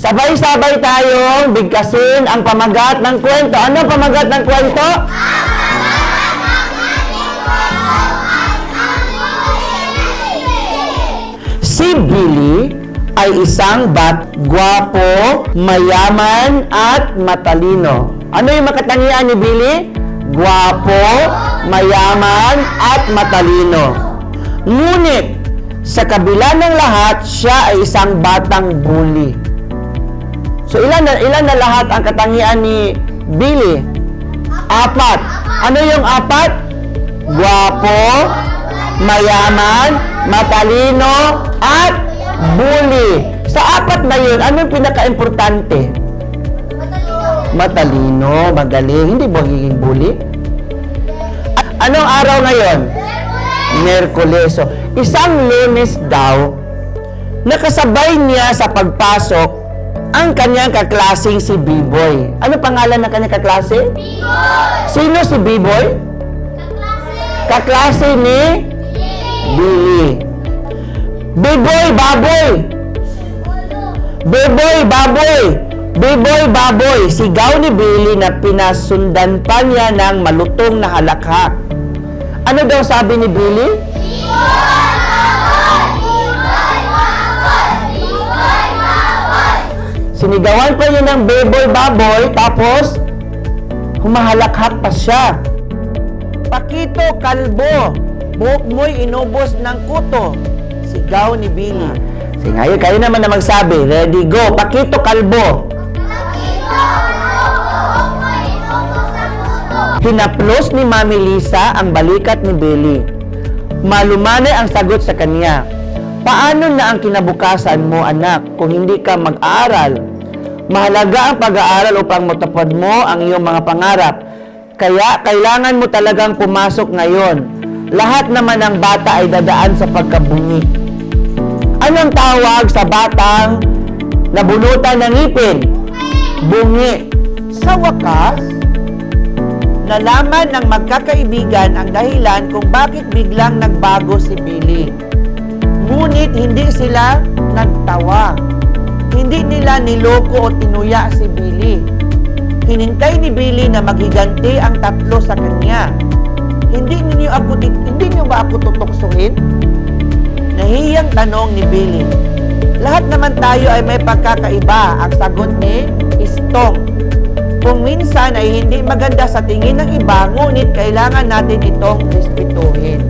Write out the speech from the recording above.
Sabay-sabay tayong bigkasin ang pamagat ng kwento. Ano ang pamagat ng kwento? Si Billy ay isang gwapo, mayaman, at matalino. Ano yung makatangian ni Billy? Gwapo, mayaman, at matalino. Ngunit, sa kabila ng lahat, siya ay isang batang bully. So, ilan na lahat ang katangian ni Billy? 4. Ano yung 4? Gwapo, mayaman, matalino, at bully. Sa 4 na yun, ano yung pinaka-importante? Matalino, magaling. Hindi ba magiging bully? Anong araw ngayon? Miyerkules. So, isang Lunes daw, nakasabay niya sa pagpasok ang kanyang kaklaseng si B-Boy. Ano pangalan ng kanyang kaklase? B-Boy! Sino si B-Boy? Kaklase ni Billy. B-Boy, baboy! B-Boy, baboy! B-Boy, baboy! Sigaw ni Billy na pinasundan pa niya ng malutong na halakhak. Ano daw sabi ni Billy? Sinigawan pa niya ng B-Boy, baboy, tapos humahalakhak pa siya. Pakito, kalbo, buhok mo'y inubos ng kuto. Sigaw ni Billy. Sige, ngayon, kayo naman na magsabi. Ready, go. Pakito, kalbo. Hinaplos ni Mami Lisa ang balikat ni Billy. Malumanay ang sagot sa kanya. Paano na ang kinabukasan mo, anak, kung hindi ka mag-aaral? Mahalaga ang pag-aaral upang matupad mo ang iyong mga pangarap. Kaya kailangan mo talagang pumasok ngayon. Lahat naman ng bata ay dadaan sa pagkabungi. Anong tawag sa batang nabunutan ng ngipin? Bungi. Sa wakas, nalaman ng magkakaibigan ang dahilan kung bakit biglang nagbago si Billy. Ngunit hindi sila nagtawa. Hindi nila niloko o tinuya si Billy. Hinintay ni Billy na maghiganti ang 3 sa kanya. Hindi niyo ba ako tutuksohin? Nahiyang tanong ni Billy. Lahat naman tayo ay may pagkakaiba, ang sagot ni Istong. Kung minsan ay hindi maganda sa tingin ng iba, ngunit kailangan natin itong respetuhin.